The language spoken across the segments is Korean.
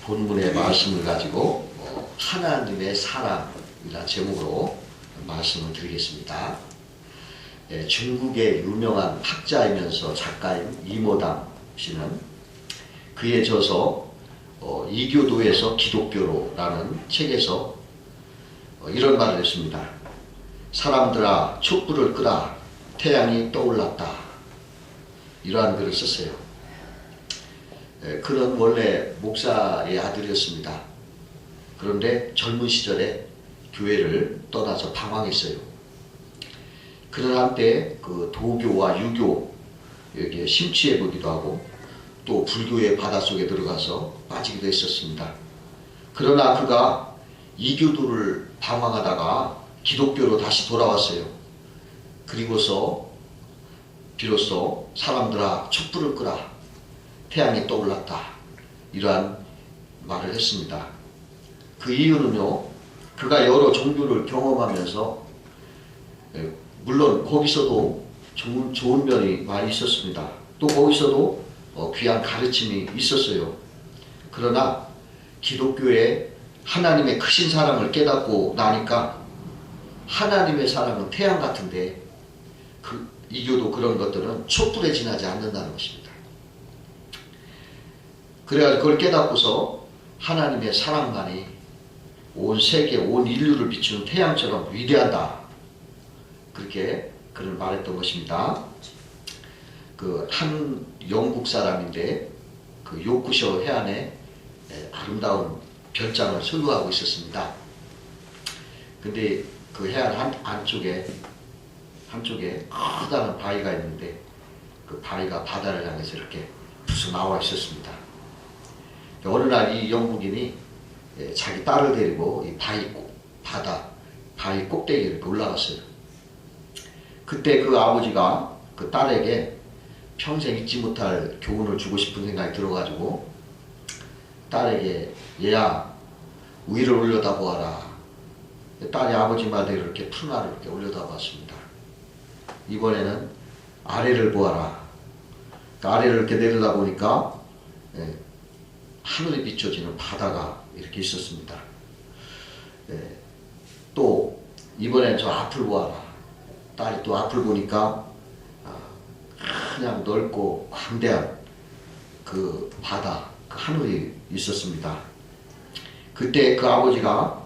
본문의 말씀을 가지고 하나님의 사랑이라는 제목으로 말씀을 드리겠습니다. 중국의 유명한 학자이면서 작가인 이모담 씨는 그의 저서 이교도에서 기독교로라는 책에서 이런 말을 했습니다. 사람들아 촛불을 끄라 태양이 떠올랐다. 이러한 글을 썼어요. 그는 원래 목사의 아들이었습니다. 그런데 젊은 시절에 교회를 떠나서 방황했어요. 그는 한때 그 도교와 유교에 심취해 보기도 하고 또 불교의 바닷속에 들어가서 빠지기도 했었습니다. 그러나 그가 이교도를 방황하다가 기독교로 다시 돌아왔어요. 그리고서 비로소 사람들아 촛불을 끄라 태양이 떠올랐다. 이러한 말을 했습니다. 그 이유는요, 그가 여러 종교를 경험하면서 물론 거기서도 좋은 면이 많이 있었습니다. 또 거기서도 귀한 가르침이 있었어요. 그러나 기독교의 하나님의 크신 사랑을 깨닫고 나니까 하나님의 사랑은 태양 같은데 이교도 그런 것들은 촛불에 지나지 않는다는 것입니다. 그래가지고 그걸 깨닫고서 하나님의 사랑만이 온 세계, 온 인류를 비추는 태양처럼 위대하다. 그렇게 그를 말했던 것입니다. 그 한 영국 사람인데 그 요크셔 해안에 아름다운 별장을 소유하고 있었습니다. 근데 그 해안 한쪽에 커다란 바위가 있는데 그 바위가 바다를 향해서 이렇게 부서 나와 있었습니다. 어느 날 이 영국인이 자기 딸을 데리고 이 바위 꼭대기에 이렇게 올라갔어요. 그때 그 아버지가 그 딸에게 평생 잊지 못할 교훈을 주고 싶은 생각이 들어가지고 딸에게 얘야 위를 올려다보아라. 딸이 아버지 말대로 이렇게 푸른하를 이렇게 올려다봤습니다. 이번에는 아래를 보아라. 그 아래를 이렇게 내려다보니까 하늘에 비춰지는 바다가 이렇게 있었습니다. 또 이번엔 저 앞을 보아라. 딸이 또 앞을 보니까 그냥 넓고 광대한 그 바다, 그 하늘이 있었습니다. 그때 그 아버지가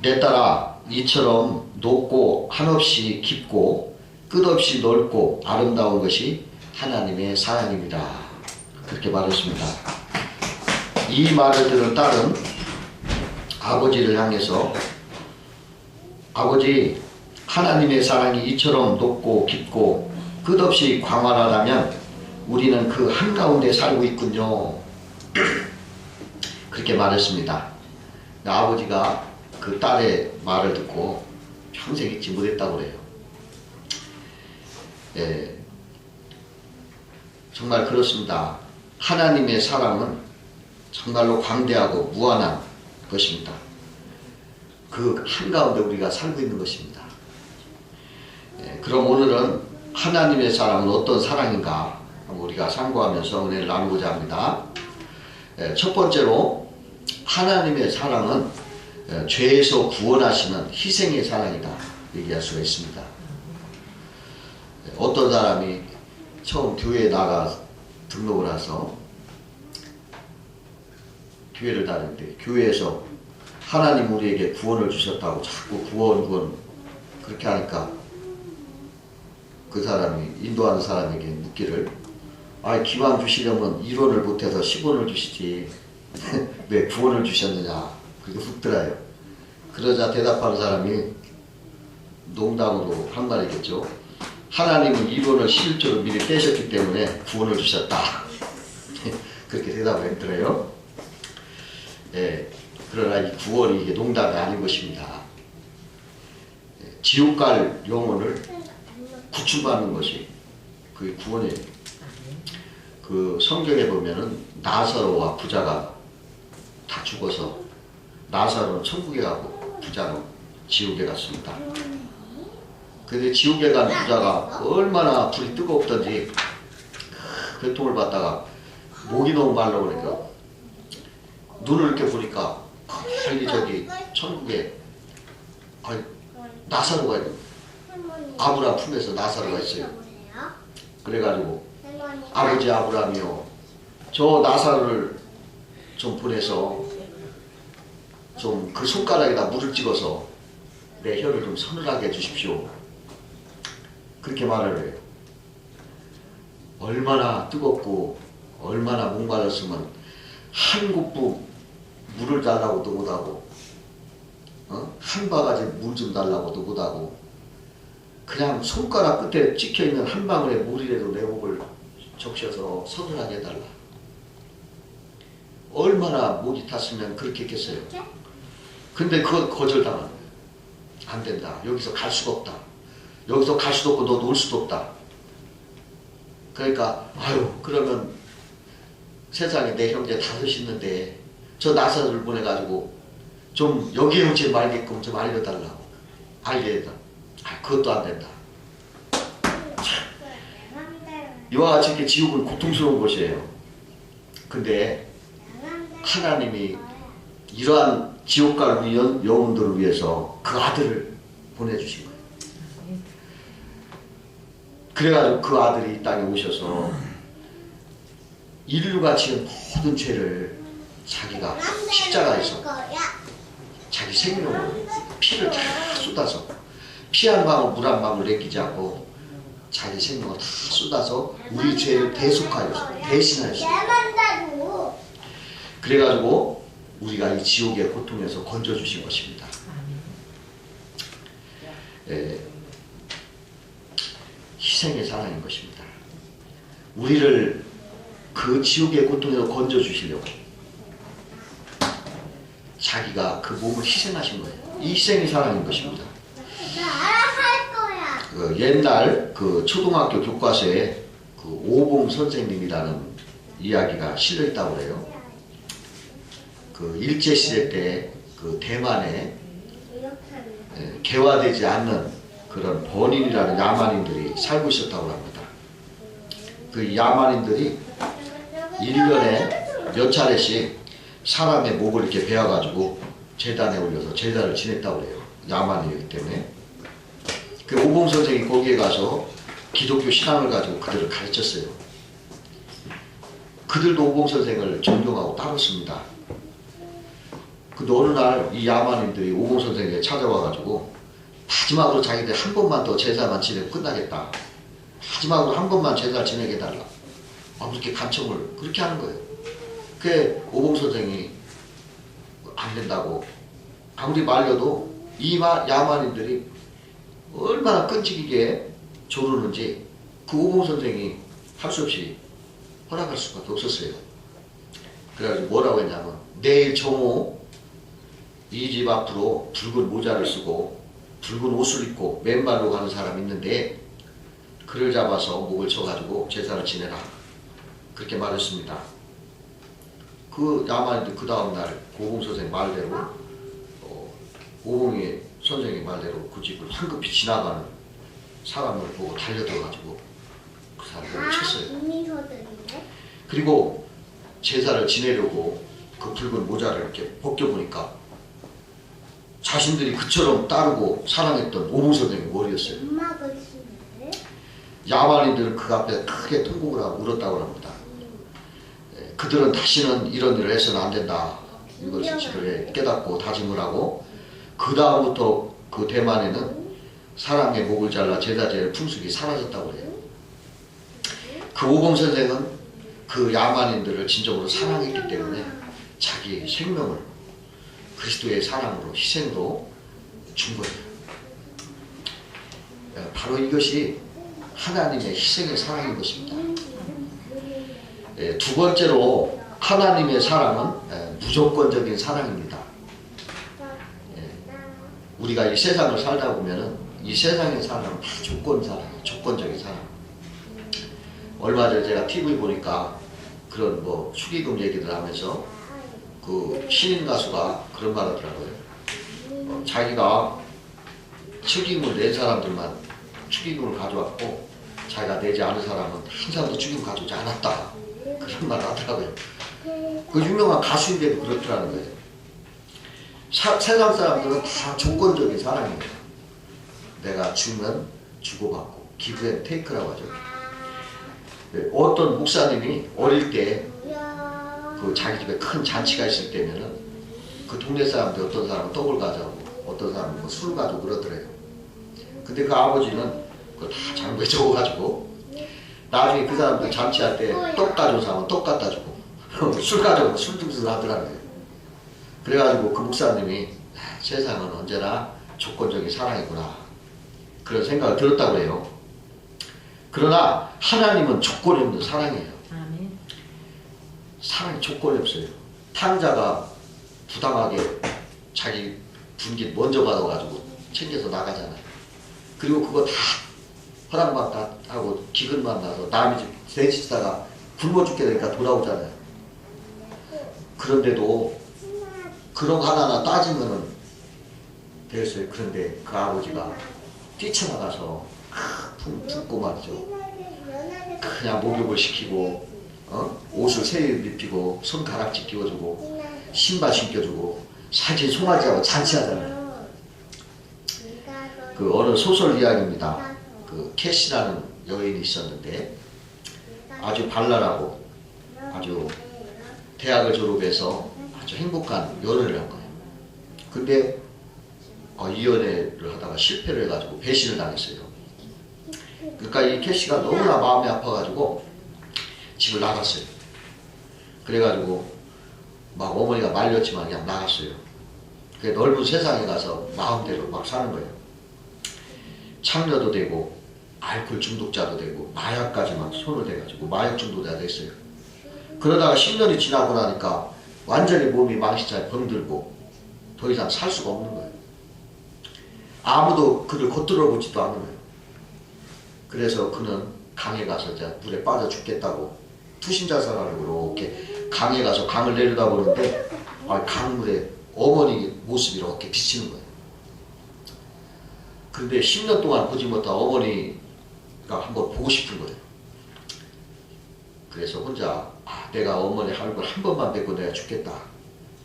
내 딸아 이처럼 높고 한없이 깊고 끝없이 넓고 아름다운 것이 하나님의 사랑입니다. 그렇게 말했습니다. 이 말을 들은 딸은 아버지를 향해서 아버지 하나님의 사랑이 이처럼 높고 깊고 끝없이 광활하다면 우리는 그 한가운데 살고 있군요. 그렇게 말했습니다. 아버지가 그 딸의 말을 듣고 평생 잊지 못했다고 그래요. 정말 그렇습니다. 하나님의 사랑은 정말로 광대하고 무한한 것입니다. 그 한가운데 우리가 살고 있는 것입니다. 그럼 오늘은 하나님의 사랑은 어떤 사랑인가 우리가 상고하면서 은혜를 나누고자 합니다. 첫 번째로 하나님의 사랑은 죄에서 구원하시는 희생의 사랑이다 얘기할 수가 있습니다. 어떤 사람이 처음 교회에 나가 등록을 해서 교회를 다니는데 교회에서 하나님 우리에게 구원을 주셨다고 자꾸 구원 그렇게 하니까 그 사람이 인도하는 사람에게 묻기를 기왕 주시려면 1원을 못해서 10원을 주시지 왜 구원을 주셨느냐 그렇게 훅들어요. 그러자 대답하는 사람이 농담으로 한 말이겠죠. 하나님은 1원을 11조로 미리 떼셨기 때문에 구원을 주셨다. 그렇게 대답을 했더래요. 그러나 이 구원이 이게 농담이 아닌 것입니다. 지옥 갈 영혼을 구출받는 것이 그게 구원이에요. 그 성경에 보면은 나사로와 부자가 다 죽어서 나사로는 천국에 가고 부자는 지옥에 갔습니다. 근데 지옥에 간 부자가 얼마나 불이 뜨겁던지 고통을 받다가 목이 너무 말라 그러니까 눈을 이렇게 보니까 저기 천국에 나사로가 아브라함 품에서 나사로가 있어요. 그래가지고 아버지 아브라함이요, 저 나사로를 좀 보내서 좀 그 손가락에다 물을 찍어서 내 혀를 좀 서늘하게 해주십시오. 그렇게 말을 해요. 얼마나 뜨겁고 얼마나 목마르셨으면 한 곱부 물을 달라고도 못하고, 한 바가지 물 좀 달라고도 못하고, 그냥 손가락 끝에 찍혀있는 한 방울의 물이라도 내 목을 적셔서 서늘하게 해달라. 얼마나 목이 탔으면 그렇게 했겠어요. 근데 그건 거절당하는 거예요. 안 된다. 여기서 갈 수가 없다. 여기서 갈 수도 없고 너 놀 수도 없다. 그러니까 아유, 그러면 세상에 내 형제 5 있는데 저 나사로를 보내가지고 좀 여기에 오지 말게끔 좀 알려달라고. 알게 해다. 그것도 안 된다. 이와 같이 이렇게 지옥은 고통스러운 곳이에요. 근데 하나님이 이러한 지옥 갈 영혼들을 위해서 그 아들을 보내주신 거예요. 그래가지고 그 아들이 이 땅에 오셔서 인류가 지은 모든 죄를 자기가 십자가에서 자기 생명으로 피를 다 쏟아서, 피 한 방울 물 한 방울 내키지 않고 자기 생명을 다 쏟아서 우리 죄를 대속하여서 대신하였습니다. 그래가지고 우리가 이 지옥의 고통에서 건져주신 것입니다. 희생의 사랑인 것입니다. 우리를 그 지옥의 고통에서 건져주시려고 자기가 그 몸을 희생하신 거예요. 이 희생의 사랑인 것입니다. 옛날 그 초등학교 교과서에 그 오봉 선생님이라는 이야기가 실려 있다고 그래요. 그 일제시대 때 그 대만에 개화되지 않는 그런 번인이라는 야만인들이 살고 있었다고 합니다. 그 야만인들이 1년에 몇 차례씩 사람의 목을 이렇게 베어가지고 제단에 올려서 제단을 지냈다고 해요. 야만이기 때문에. 그 오봉 선생이 거기에 가서 기독교 신앙을 가지고 그들을 가르쳤어요. 그들도 오봉 선생을 존경하고 따랐습니다. 근데 어느 날 이 야만인들이 오봉 선생에게 찾아와가지고 마지막으로 자기들 한 번만 더 제사만 지내고 끝나겠다. 마지막으로 한 번만 제사를 지내게 해달라. 그렇게 간청을 그렇게 하는 거예요. 그 오봉 선생이 안 된다고 아무리 말려도 이 야만인들이 얼마나 끈질기게 조르는지 그 오봉 선생이 할 수 없이 허락할 수밖에 없었어요. 그래가지고 뭐라고 했냐면, 내일 정오 이 집 앞으로 붉은 모자를 쓰고 붉은 옷을 입고 맨발로 가는 사람 있는데 그를 잡아서 목을 쳐가지고 제사를 지내라. 그렇게 말했습니다. 그 야만인들 그 다음날 오봉 선생 말대로 오봉이 선생님 말대로 그 집을 황급히 지나가는 사람을 보고 달려들어가지고 그 사람을 쳤어요. 그리고 제사를 지내려고 그 붉은 모자를 이렇게 벗겨보니까 자신들이 그처럼 따르고 사랑했던 오봉 선생의 머리였어요. 야만인들은 그 앞에 크게 통곡을 하고 울었다고 합니다. 그들은 다시는 이런 일을 해서는 안 된다. 이것을 지도에 깨닫고 다짐을 하고, 그 다음부터 그 대만에는 사람의 목을 잘라 제사제의 풍습이 사라졌다고 해요. 그 오봉 선생은 그 야만인들을 진정으로 사랑했기 때문에 자기 생명을 그리스도의 사랑으로 희생으로 준 거예요. 바로 이것이 하나님의 희생의 사랑인 것입니다. 두 번째로 하나님의 사랑은 무조건적인 사랑입니다. 우리가 이 세상을 살다 보면은 이 세상의 사랑은 다 조건 사랑이에요. 조건적인 사랑. 얼마 전에 제가 TV 보니까 그런 뭐 축의금 얘기들 하면서 그 신인 가수가 그런 말 하더라고요. 자기가 축의금을 낸 사람들만 축의금을 가져왔고 자기가 내지 않은 사람은 한 사람도 축의금 가져오지 않았다. 그런 말 하더라고요. 그 유명한 가수인데도 그렇더라는 거예요. 세상 사람들은 다 조건적인 사랑이에요. 내가 주면 주고받고, 기브앤 테이크라고 하죠. 어떤 목사님이 어릴 때 그 자기 집에 큰 잔치가 있을 때면은 그 동네 사람들 어떤 사람은 떡을 가져오고 어떤 사람은 뭐 술을 가지고 그러더래요. 근데 그 아버지는 그거 다 장부에 적어가지고 나중에 그 사람들 잔치할 때 떡 가져온 사람은 떡 갖다 주고 술 가져오면 술 등수를 하더라고요. 그래가지고 그 목사님이 세상은 언제나 조건적인 사랑이구나 그런 생각을 들었다고 해요. 그러나 하나님은 조건이 없는 사랑이에요. 사랑이 조건이 없어요. 탕자가 부당하게 자기 분깃 먼저 받아가지고 챙겨서 나가잖아요. 그리고 그거 다 허락만 하고 기근만 나서 남의 집 대집사가 굶어 죽게 되니까 돌아오잖아요. 그런데도 그런 거 하나하나 따지면은 되겠어요. 그런데 그 아버지가 뛰쳐나가서 붓고 말이죠. 그냥 목욕을 시키고 옷을 새 입히고 손가락지 끼워주고 신발 신겨주고 사진 송아지하고 잔치하잖아요. 그 어느 소설 이야기입니다. 그 캐시라는 여인이 있었는데 아주 발랄하고 아주 대학을 졸업해서 아주 행복한 연애를 한 거예요. 근데 이 연애를 하다가 실패를 해가지고 배신을 당했어요. 그러니까 이 캐시가 너무나 마음이 아파가지고 집을 나갔어요. 그래가지고 막 어머니가 말렸지만 그냥 나갔어요. 그 넓은 세상에 가서 마음대로 막 사는 거예요. 창녀도 되고 알코올 중독자도 되고 마약까지 막 손을 대가지고 마약 중독자가 됐어요. 그러다가 10년이 지나고 나니까 완전히 몸이 망신차에 병들고 더 이상 살 수가 없는 거예요. 아무도 그를 걷들어 보지도 않는 거예요. 그래서 그는 강에 가서 이제 물에 빠져 죽겠다고 투신자살하려고 이렇게 강에 가서 강을 내려다보는데 강물에 어머니 모습이 이렇게 비치는 거예요. 그런데 10년 동안 보지 못한 어머니가 한번 보고 싶은 거예요. 그래서 혼자 내가 어머니 얼굴 한 번만 뵙고 내가 죽겠다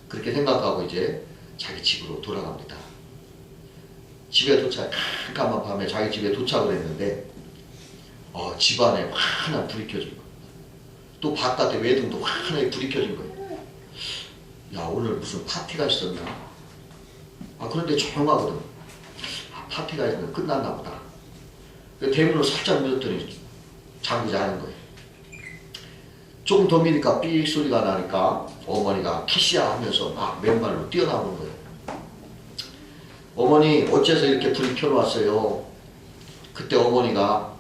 그렇게 생각하고 이제 자기 집으로 돌아갑니다. 집에 깜깜한 밤에 자기 집에 도착을 했는데 집안에 환한 불이 켜진 거예요. 또 바깥에 외등도 환하게 불이 켜진 거예요. 야, 오늘 무슨 파티가 있었나? 그런데 조용하거든. 파티가 있으면 끝났나 보다. 대문을 살짝 밀었더니 잠기지 않은 거예요. 조금 더 미니까 삑 소리가 나니까 어머니가 키시야 하면서 막 맨발로 뛰어나오는 거예요. 어머니 어째서 이렇게 불이 켜놓았어요? 그때 어머니가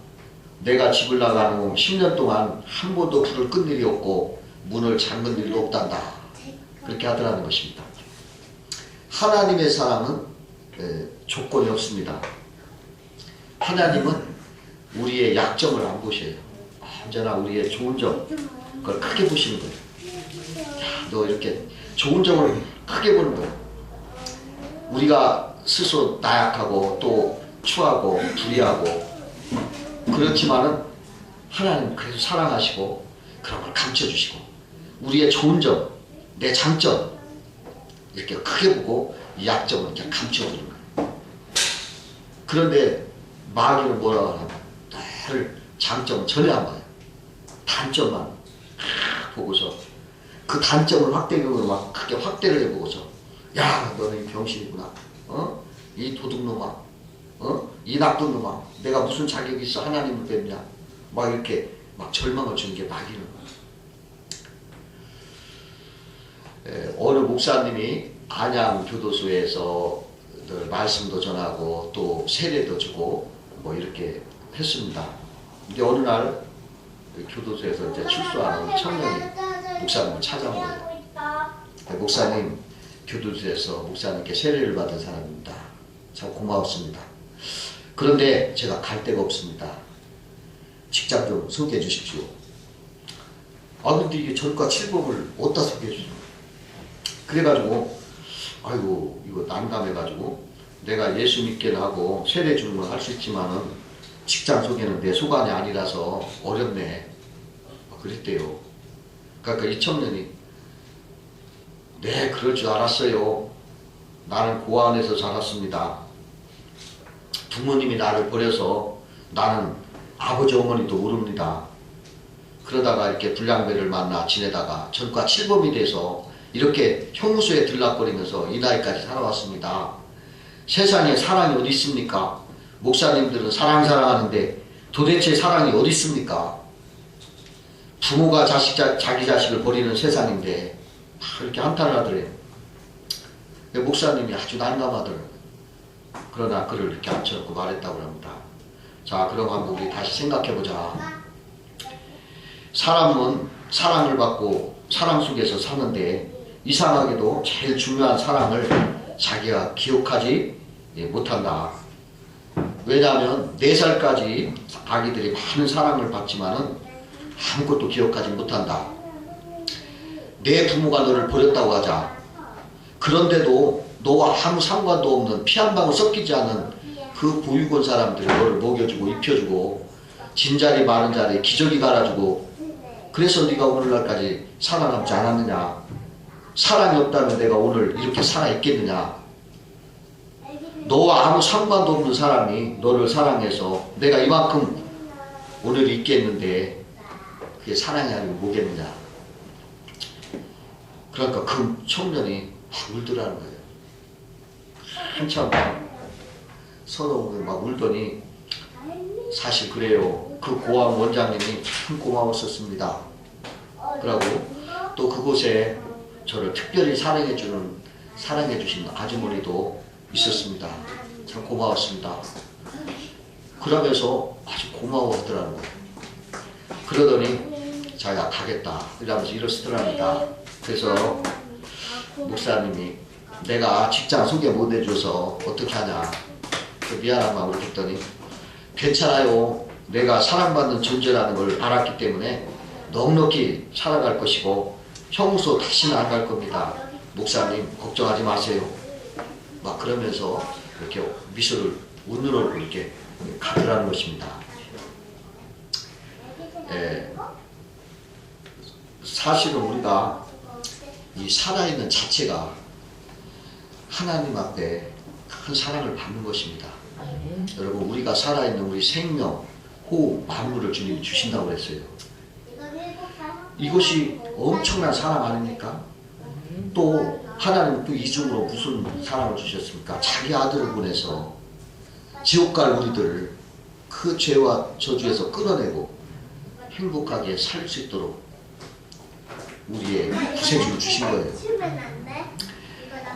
내가 집을 나가는 10년 동안 한 번도 불을 끈 일이 없고 문을 잠근 일도 없단다. 그렇게 하더라는 것입니다. 하나님의 사랑은 조건이 없습니다. 하나님은 우리의 약점을 안 보셔요. 언제나 우리의 좋은 점 그걸 크게 보시는 거예요. 야, 너 이렇게 좋은 점을 크게 보는 거예요. 우리가 스스로 나약하고 또 추하고 불의하고 그렇지만은 하나님 그래도 사랑하시고 그런 걸 감춰주시고 우리의 좋은 점, 내 장점 이렇게 크게 보고 이 약점을 이렇게 감춰주는 거예요. 그런데 마귀는 뭐라고 하냐면 늘 장점은 전혀 안 봐요. 단점만 보고서 그 단점을 확대적으로 막 크게 확대를 해보고서 야, 너는 이 병신이구나. 이 도둑놈아. 이 나쁜 놈아. 내가 무슨 자격이 있어 하나님을 뵙냐. 막 이렇게 막 절망을 주는 게 마귀는 거예요. 어느 목사님이 안양 교도소에서 말씀도 전하고 또 세례도 주고 뭐 이렇게 했습니다. 근데 어느 날 교도소에서 이제 출소하는 청년이 목사님을 찾아온 거예요. 목사님, 교도소에서 목사님께 세례를 받은 사람입니다. 참 고마웠습니다. 그런데 제가 갈 데가 없습니다. 직장 좀 소개해 주십시오. 근데 이게 전과 7범을 어디다 소개해 주죠? 그래가지고 아이고 이거 난감해가지고 내가 예수 믿게는 하고 세례 주는 건 할 수 있지만은 직장 소개는 내 소관이 아니라서 어렵네. 그랬대요. 그러니까 이 청년이 네, 그럴 줄 알았어요. 나는 고아원에서 자랐습니다. 부모님이 나를 버려서 나는 아버지 어머니도 모릅니다. 그러다가 이렇게 불량배를 만나 지내다가 전과 7범이 돼서 이렇게 형무소에 들락거리면서 이 나이까지 살아왔습니다. 세상에 사랑이 어디 있습니까? 목사님들은 사랑하는데 도대체 사랑이 어디 있습니까? 부모가 자기 자식을 버리는 세상인데 이렇게 한탄을 하더래요. 목사님이 아주 난감하더라고요. 그러나 그를 이렇게 앉혀놓고 말했다고 합니다. 자, 그럼 한번 우리 다시 생각해보자. 사람은 사랑을 받고 사랑 속에서 사는데 이상하게도 제일 중요한 사랑을 자기가 기억하지 못한다. 왜냐하면 4살까지 아기들이 많은 사랑을 받지만은 아무것도 기억하지 못한다. 내 부모가 너를 버렸다고 하자. 그런데도 너와 아무 상관도 없는 피 한 방울 섞이지 않은 그 보육원 사람들이 너를 먹여주고 입혀주고 진자리 마른 자리에 기저귀 갈아주고 그래서 네가 오늘날까지 살아남지 않았느냐. 사랑이 없다면 내가 오늘 이렇게 살아있겠느냐. 너와 아무 상관도 없는 사람이 너를 사랑해서 내가 이만큼 오늘 있겠는데 그게 사랑이 아니고 뭐겠느냐. 그러니까 그 청년이 막 울더라는 거예요. 한참 서러움을 막 울더니 사실 그래요. 그 고아원 원장님이 참 고마웠었습니다. 그러고 또 그곳에 저를 특별히 사랑해주신 아주머니도 있었습니다. 참 고마웠습니다. 그러면서 아주 고마워하더라는 거예요. 그러더니 자기가 가겠다 이러면서 일어서더랍니다. 그래서 목사님이 내가 직장 소개 못 해줘서 어떻게 하냐 미안한 마음을 했더니 괜찮아요. 내가 사랑받는 존재라는 걸 알았기 때문에 넉넉히 살아갈 것이고 형무소 다시는 안 갈 겁니다. 목사님 걱정하지 마세요. 막 그러면서 이렇게 미소를 웃는 얼굴 이렇게 가더라는 것입니다. 사실은 우리가 이 살아있는 자체가 하나님 앞에 큰 사랑을 받는 것입니다. 여러분 우리가 살아있는 우리 생명, 호흡, 만물을 주님이 주신다고 했어요. 이것이 엄청난 사랑 아닙니까? 또 하나님 또 이중으로 무슨 사랑을 주셨습니까? 자기 아들을 보내서 지옥 갈 우리들을 그 죄와 저주에서 끌어내고 행복하게 살 수 있도록 우리의 구세주를 주신 거예요.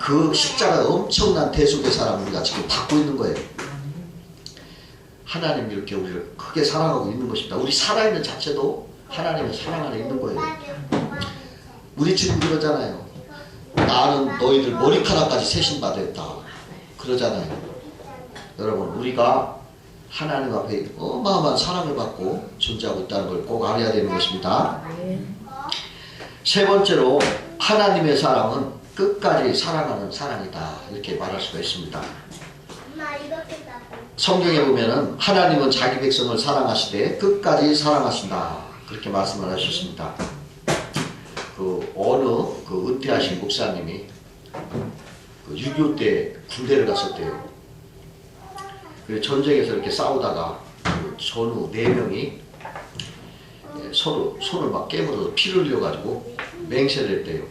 그 십자가 엄청난 대속의 사랑을 우리가 지금 받고 있는 거예요. 하나님이 이렇게 우리를 크게 사랑하고 있는 것입니다. 우리 살아있는 자체도 하나님의 사랑 안에 있는 거예요. 우리 주님 그러잖아요. 나는 너희들 머리카락까지 세신받았다. 그러잖아요. 여러분 우리가 하나님 앞에 어마어마한 사랑을 받고 존재하고 있다는 걸 꼭 알아야 되는 것입니다. 세 번째로 하나님의 사랑은 끝까지 사랑하는 사랑이다. 이렇게 말할 수가 있습니다. 성경에 보면은 하나님은 자기 백성을 사랑하시되 끝까지 사랑하신다. 그렇게 말씀을 하셨습니다. 어느 은퇴하신 목사님이 6.25 때 군대를 갔었대요. 전쟁에서 이렇게 싸우다가 전우 4명이 서로 손을 막 깨물어서 피를 흘려가지고 맹세를 했대요.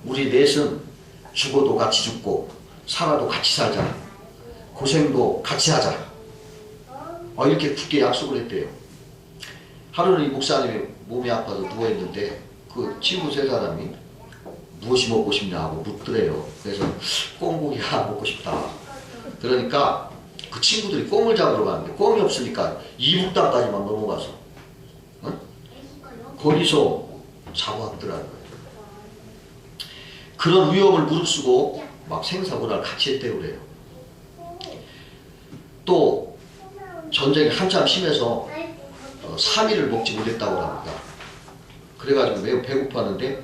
우리 넷은 죽어도 같이 죽고 살아도 같이 살자. 고생도 같이 하자. 이렇게 굳게 약속을 했대요. 하루는 이 목사님이 몸이 아파서 누워있는데 그 친구 3사람이 무엇이 먹고 싶냐고 묻더래요. 그래서 꽁고기 하나 먹고 싶다. 그러니까 그 친구들이 꽁을 잡으러 가는데 꽁이 없으니까 이북단까지만 넘어가서 거기서 잡아왔더라는 거예요. 그런 위험을 무릅쓰고 막 생사고날 같이 했대요. 그래요. 또 전쟁이 한참 심해서 3일을 먹지 못했다고 합니다. 그래가지고 매우 배고팠는데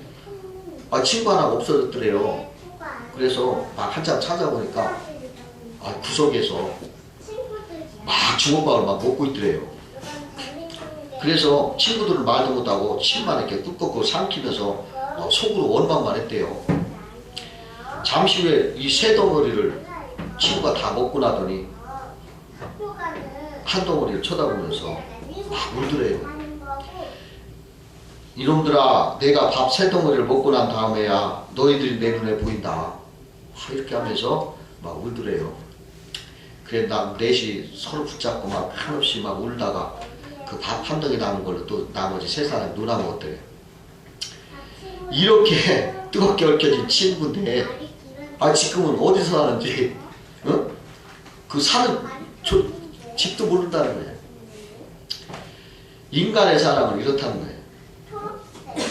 친구 하나가 없어졌더래요. 그래서 막 한참 찾아보니까 구석에서 막 주먹밥을 막 먹고 있더래요. 그래서 친구들은 말도 못하고 침만 이렇게 꾹꾹 삼키면서 속으로 원망만 했대요. 잠시 후에 이 새 덩어리를 친구가 다 먹고 나더니 한 덩어리를 쳐다보면서 막 울더래요. 이놈들아, 내가 밥 새 덩어리를 먹고 난 다음에야 너희들이 내 눈에 보인다. 이렇게 하면서 막 울더래요. 그래 넷이 서로 붙잡고 막 한없이 막 울다가 그 밥 한 덩이 남은 걸로 또 나머지 세 사람이 놀아 먹었대요. 이렇게 뜨겁게 얽혀진 친구인데 지금은 어디서 사는지 그 사는 집도 모른다는 거예요. 인간의 사랑은 이렇다는 거예요.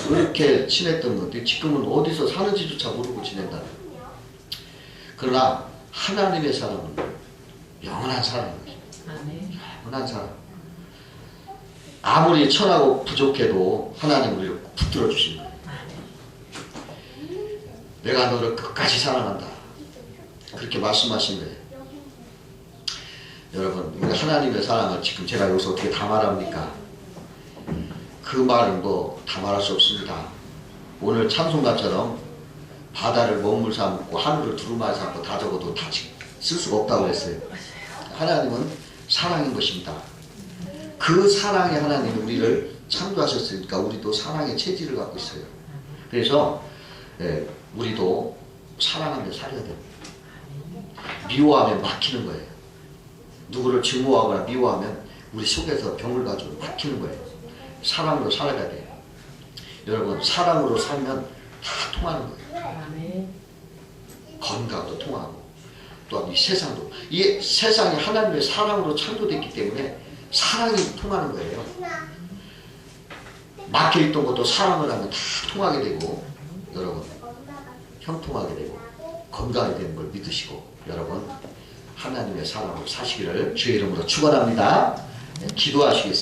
그렇게 친했던 건데 지금은 어디서 사는지조차 모르고 지낸다는 거예요. 그러나 하나님의 사랑은 영원한 사랑이에요. 영원한 사랑. 아무리 천하고 부족해도 하나님 우리를 붙들어 주신 거예요. 내가 너를 끝까지 사랑한다. 그렇게 말씀하신 거예요. 여러분, 우리 하나님의 사랑을 지금 제가 여기서 어떻게 다 말합니까? 그 말은 다 말할 수 없습니다. 오늘 찬송가처럼 바다를 먹물 삼고 하늘을 두루마리 삼고 다 적어도 다 쓸 수가 없다고 했어요. 하나님은 사랑인 것입니다. 그 사랑의 하나님이 우리를 창조하셨으니까 우리도 사랑의 체질을 갖고 있어요. 그래서 우리도 사랑하며 살아야 됩니다. 미워하면 막히는 거예요. 누구를 증오하거나 미워하면 우리 속에서 병을 가지고 막히는 거예요. 사랑으로 살아야 돼요. 여러분, 사랑으로 살면 다 통하는 거예요. 건강도 통하고 또한 이 세상도, 이 세상이 하나님의 사랑으로 창조됐기 때문에 사랑이 통하는 거예요. 막혀있던 것도 사랑을 하면 다 통하게 되고, 여러분 형통하게 되고 건강하게 되는 걸 믿으시고, 여러분 하나님의 사랑으로 사시기를 주의 이름으로 축원합니다. 기도하시겠습니다.